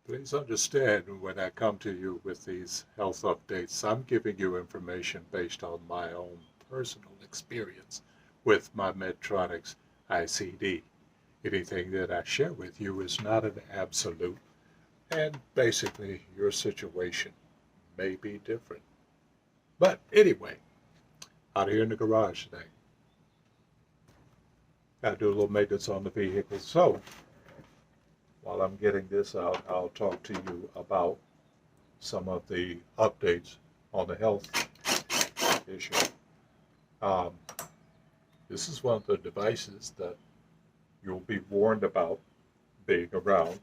Please understand when I come to you with these health updates, I'm giving you information based on my own personal experience with my Medtronic's ICD. Anything that I share with you is not an absolute, and basically your situation may be different. But anyway, out here in the garage today, I do a little maintenance on the vehicle. So while I'm getting this out, I'll talk to you about some of the updates on the health issue. Um, this is one of the devices that you'll be warned about being around.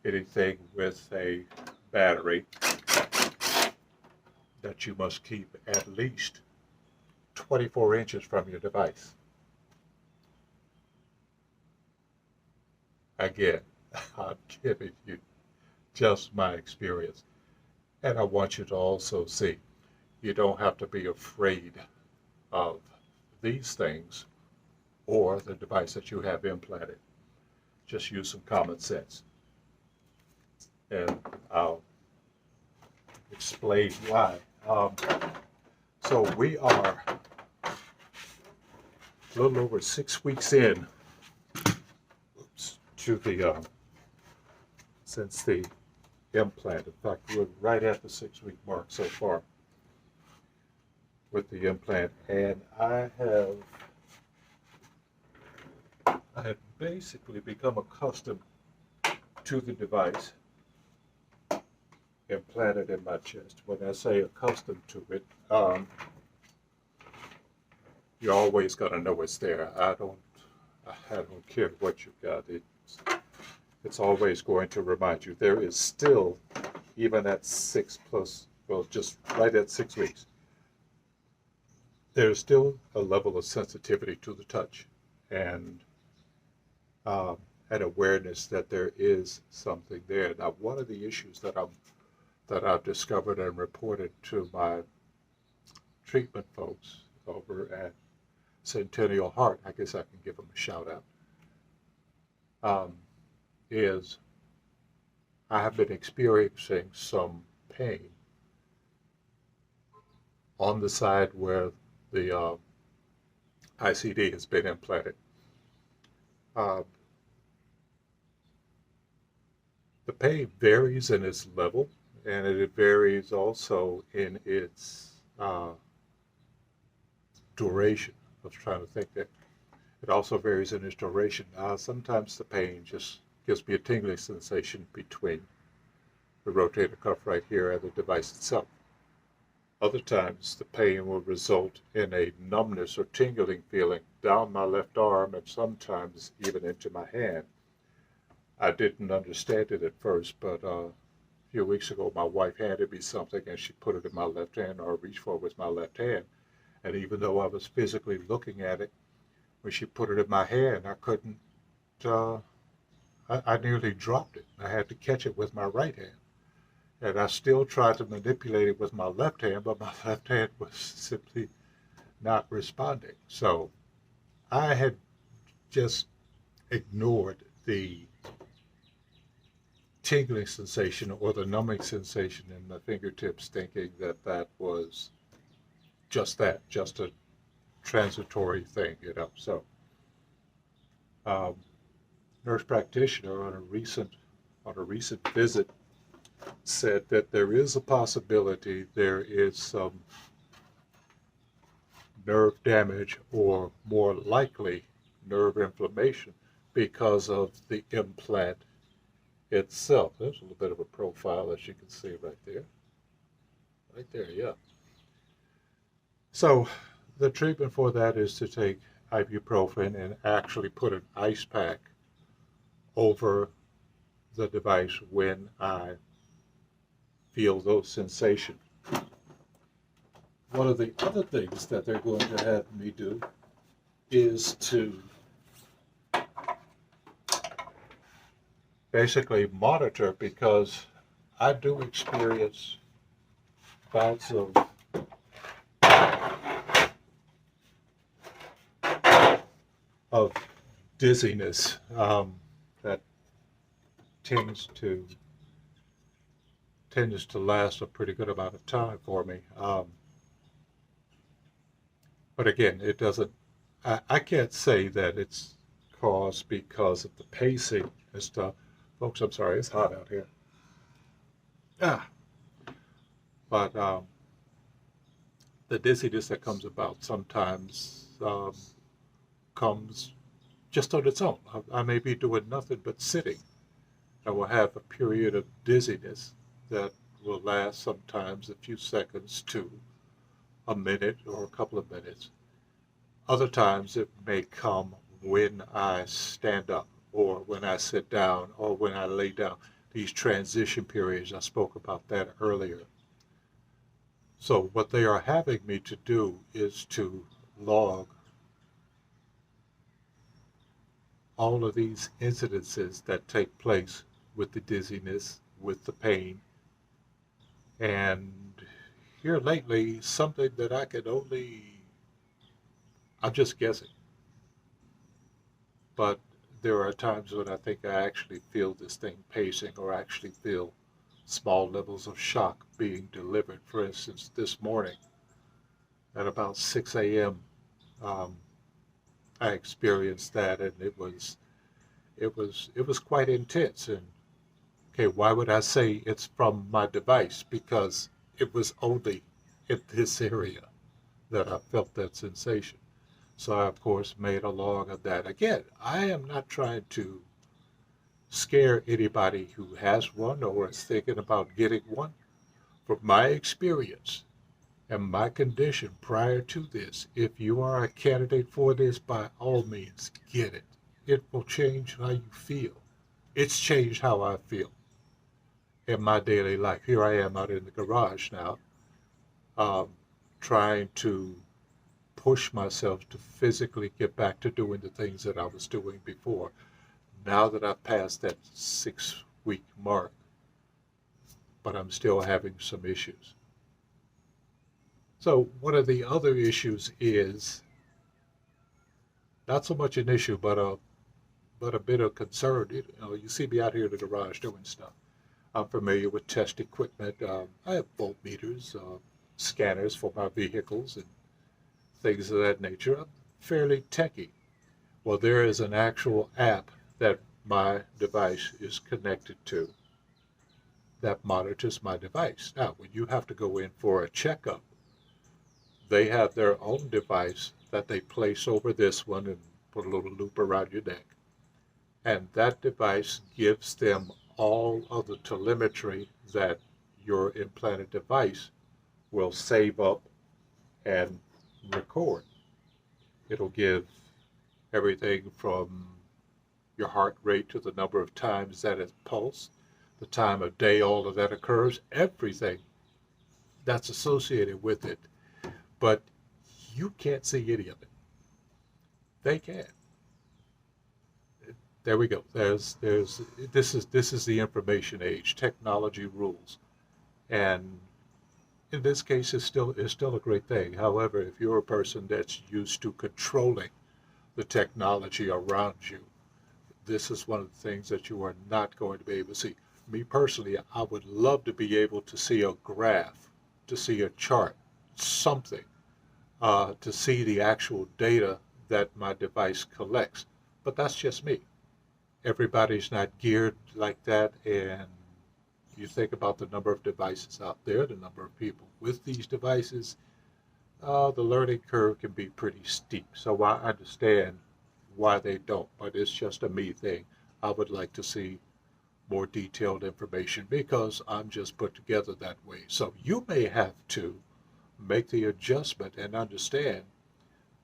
Anything with a battery that you must keep at least 24 inches from your device. Again, I'm giving you just my experience. And I want you to also see you don't have to be afraid of these things or the device that you have implanted. Just use some common sense. And I'll explain why. So we are a little over 6 weeks in to the since the implant. In fact, we're right at the 6 week mark so far with the implant, and I had basically become accustomed to the device implanted in my chest. When I say accustomed to it, you're always going to know it's there. I don't care what you've got. It's always going to remind you. There is still, even at 6 plus, well, just right at 6 weeks, there's still a level of sensitivity to the touch and an awareness that there is something there. Now, one of the issues that I've discovered and reported to my treatment folks over at Centennial Heart, I guess I can give them a shout out, is I have been experiencing some pain on the side where the ICD has been implanted. Uh, the pain varies in its level, and it varies also in its duration. I was trying to think that it also varies in its duration. Sometimes the pain just gives me a tingling sensation between the rotator cuff right here and the device itself. Other times the pain will result in a numbness or tingling feeling down my left arm and sometimes even into my hand. I didn't understand it at first, but a few weeks ago my wife handed me something and she put it in my left hand, or I reached for it with my left hand. And even though I was physically looking at it, when she put it in my hand, I couldn't, I nearly dropped it. I had to catch it with my right hand. And I still tried to manipulate it with my left hand, but my left hand was simply not responding. So I had just ignored the tingling sensation or the numbing sensation in my fingertips, thinking that that was just a transitory thing, you know. So, nurse practitioner on a recent visit said that there is a possibility there is some nerve damage or more likely nerve inflammation because of the implant itself. There's a little bit of a profile, as you can see right there. Right there, yeah. So the treatment for that is to take ibuprofen and actually put an ice pack over the device when I feel those sensations. One of the other things that they're going to have me do is to basically monitor, because I do experience bouts of dizziness that tends to tends to last a pretty good amount of time for me. But again, it doesn't. I can't say that it's caused because of the pacing and stuff. Folks, I'm sorry, it's hot out here. Ah, but the dizziness that comes about sometimes comes just on its own. I may be doing nothing but sitting. I will have a period of dizziness that will last sometimes a few seconds to a minute or a couple of minutes. Other times it may come when I stand up or when I sit down or when I lay down. These transition periods, I spoke about that earlier. So what they are having me to do is to log all of these incidences that take place with the dizziness, with the pain, and here lately, something that I'm just guessing, but there are times when I think I actually feel this thing pacing or actually feel small levels of shock being delivered. For instance, this morning at about 6 a.m., um, I experienced that, and it was quite intense. And okay, why would I say it's from my device? Because it was only in this area that I felt that sensation. So I, of course, made a log of that. Again, I am not trying to scare anybody who has one or is thinking about getting one. From my experience and my condition prior to this, if you are a candidate for this, by all means, get it. It will change how you feel. It's changed how I feel in my daily life. Here I am out in the garage now, um, trying to push myself to physically get back to doing the things that I was doing before. Now that I've passed that 6 week mark, but I'm still having some issues. So one of the other issues is not so much an issue, but a bit of concern. You see me out here in the garage doing stuff. I'm familiar with test equipment. I have voltmeters, scanners for my vehicles, and things of that nature. I'm fairly techy. Well, there is an actual app that my device is connected to that monitors my device. Now, when you have to go in for a checkup, they have their own device that they place over this one and put a little loop around your neck. And that device gives them all of the telemetry that your implanted device will save up and record. It'll give everything from your heart rate to the number of times that it pulses, the time of day all of that occurs, everything that's associated with it. But you can't see any of it. They can. There we go. This is the information age. Technology rules, and in this case, it's still a great thing. However, if you're a person that's used to controlling the technology around you, this is one of the things that you are not going to be able to see. Me personally, I would love to be able to see a graph, to see a chart, something, to see the actual data that my device collects. But that's just me. Everybody's not geared like that, and you think about the number of devices out there, the number of people with these devices, the learning curve can be pretty steep. So I understand why they don't, but it's just a me thing. I would like to see more detailed information because I'm just put together that way. So you may have to make the adjustment and understand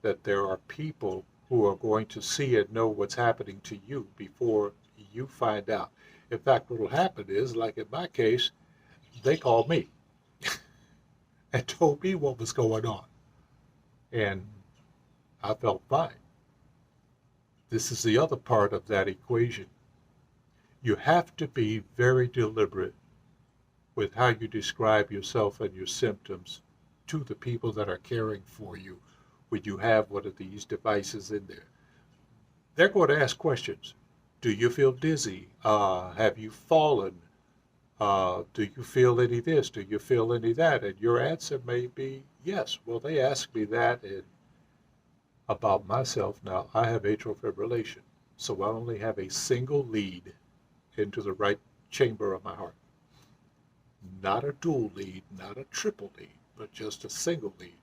that there are people who are going to see and know what's happening to you before you find out. In fact, what will happen is, like in my case, they called me and told me what was going on. And I felt fine. This is the other part of that equation. You have to be very deliberate with how you describe yourself and your symptoms to the people that are caring for you when you have one of these devices in there. They're going to ask questions. Do you feel dizzy? Have you fallen? Do you feel any this? Do you feel any that? And your answer may be yes. Well, they asked me that and about myself. Now, I have atrial fibrillation, so I only have a single lead into the right chamber of my heart. Not a dual lead, not a triple lead, but just a single lead.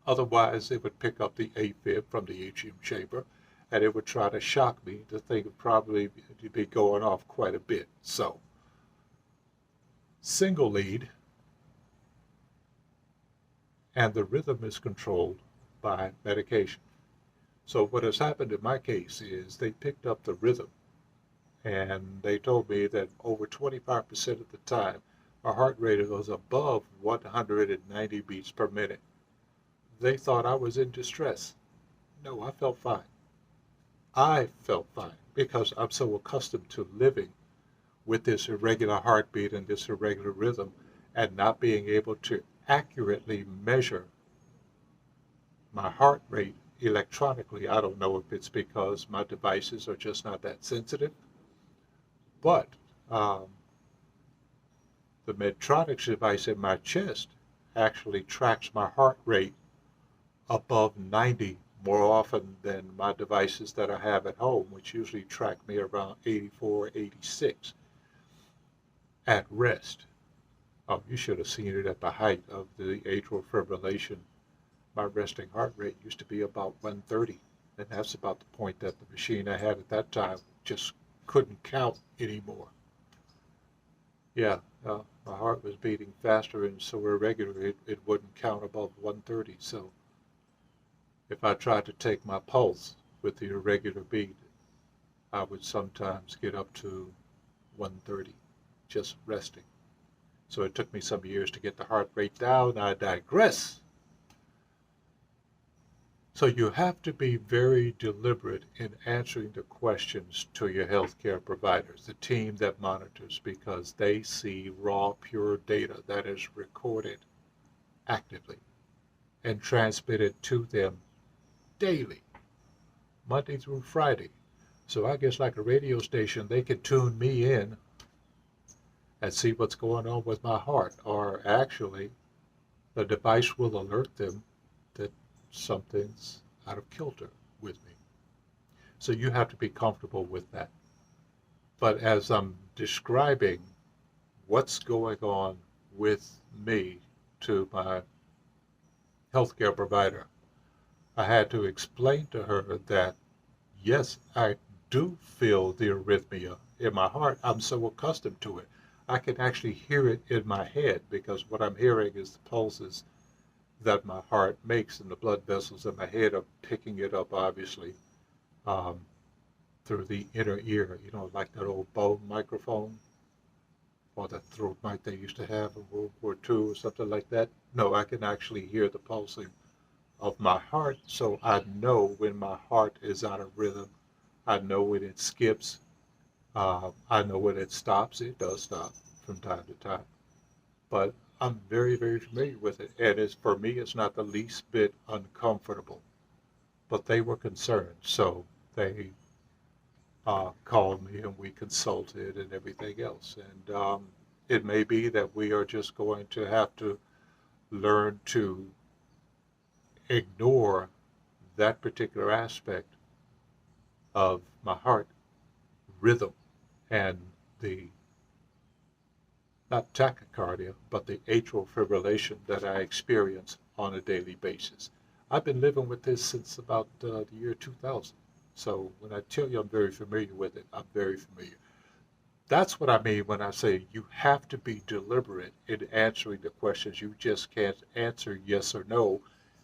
Otherwise, it would pick up the AFib from the atrium chamber, and it would try to shock me. The thing would probably be going off quite a bit. So, single lead, and the rhythm is controlled by medication. So what has happened in my case is they picked up the rhythm, and they told me that over 25% of the time, my heart rate was above 190 beats per minute. They thought I was in distress. No, I felt fine. I felt fine because I'm so accustomed to living with this irregular heartbeat and this irregular rhythm and not being able to accurately measure my heart rate electronically. I don't know if it's because my devices are just not that sensitive, but the Medtronic's device in my chest actually tracks my heart rate above 90 more often than my devices that I have at home, which usually track me around 84, 86 at rest. Oh, you should have seen it at the height of the atrial fibrillation. My resting heart rate used to be about 130, and that's about the point that the machine I had at that time just couldn't count anymore. Yeah, my heart was beating faster and so irregular it wouldn't count above 130. So if I tried to take my pulse with the irregular beat, I would sometimes get up to 130, just resting. So it took me some years to get the heart rate down. I digress. So you have to be very deliberate in answering the questions to your healthcare providers, the team that monitors, because they see raw, pure data that is recorded actively and transmitted to them daily, Monday through Friday. So I guess like a radio station, they can tune me in and see what's going on with my heart, or actually the device will alert them that something's out of kilter with me. So you have to be comfortable with that. But as I'm describing what's going on with me to my healthcare provider, I had to explain to her that, yes, I do feel the arrhythmia in my heart. I'm so accustomed to it. I can actually hear it in my head because what I'm hearing is the pulses that my heart makes, and the blood vessels in my head are picking it up, obviously, through the inner ear, like that old bone microphone or the throat mic they used to have in World War II or something like that. No, I can actually hear the pulsing of my heart, so I know when my heart is out of rhythm. I know when it skips. I know when it stops. It does stop from time to time. But I'm very, very familiar with it. And for me, it's not the least bit uncomfortable. But they were concerned. So they called me and we consulted and everything else. And it may be that we are just going to have to learn to ignore that particular aspect of my heart rhythm and the not tachycardia, but the atrial fibrillation that I experience on a daily basis. I've been living with this since about the year 2000. So when I tell you I'm very familiar with it, I'm very familiar. That's what I mean when I say you have to be deliberate in answering the questions. You just can't answer yes or no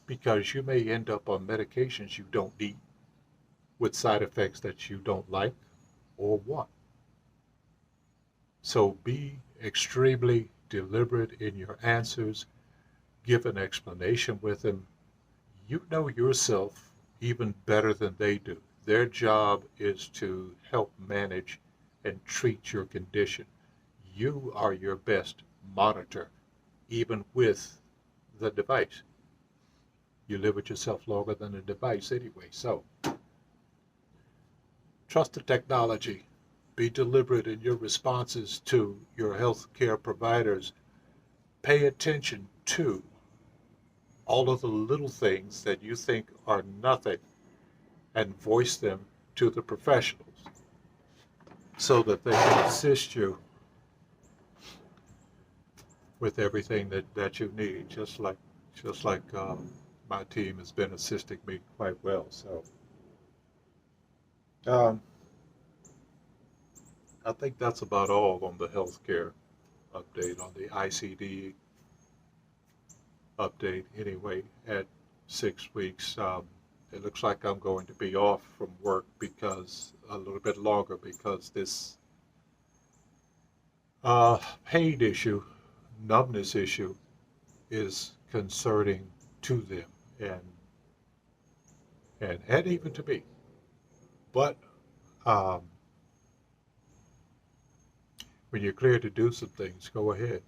because you may end up on medications you don't need with side effects that you don't like or want. So be extremely deliberate in your answers. Give an explanation with them. You know yourself even better than they do. Their job is to help manage and treat your condition. You are your best monitor, even with the device. You live with yourself longer than the device anyway. So Trust the technology. Be deliberate in your responses to your healthcare providers. Pay attention to all of the little things that you think are nothing and voice them to the professionals so that they can assist you with everything that you need, just like my team has been assisting me quite well. So I think that's about all on the healthcare update, on the ICD update anyway, at 6 weeks. It looks like I'm going to be off from work because a little bit longer because this pain issue, numbness issue, is concerning to them and even to me. But when you're clear to do some things, go ahead.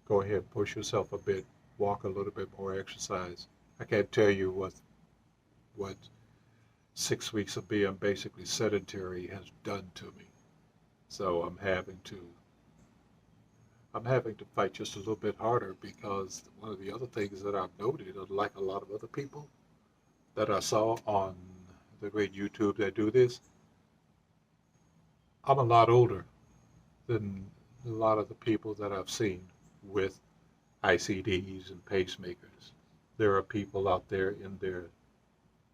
Go ahead, push yourself a bit, walk a little bit more, exercise. I can't tell you what 6 weeks of being basically sedentary has done to me. So I'm having to fight just a little bit harder because one of the other things that I've noted, like a lot of other people that I saw on the great YouTube that do this, I'm a lot older than a lot of the people that I've seen with ICDs and pacemakers. There are people out there in their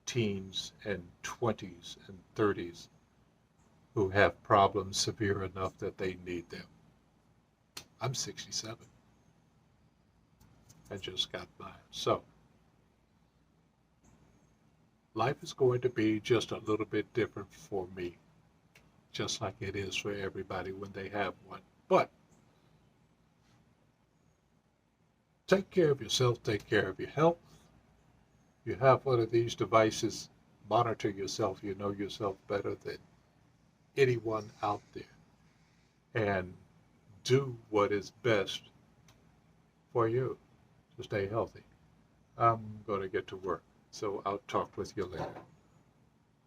teens and 20s and 30s who have problems severe enough that they need them. I'm 67. I just got mine. So life is going to be just a little bit different for me, just like it is for everybody when they have one. But take care of yourself, take care of your health. You have one of these devices, monitor yourself. You know yourself better than anyone out there. And do what is best for you to stay healthy. I'm going to get to work, so I'll talk with you later.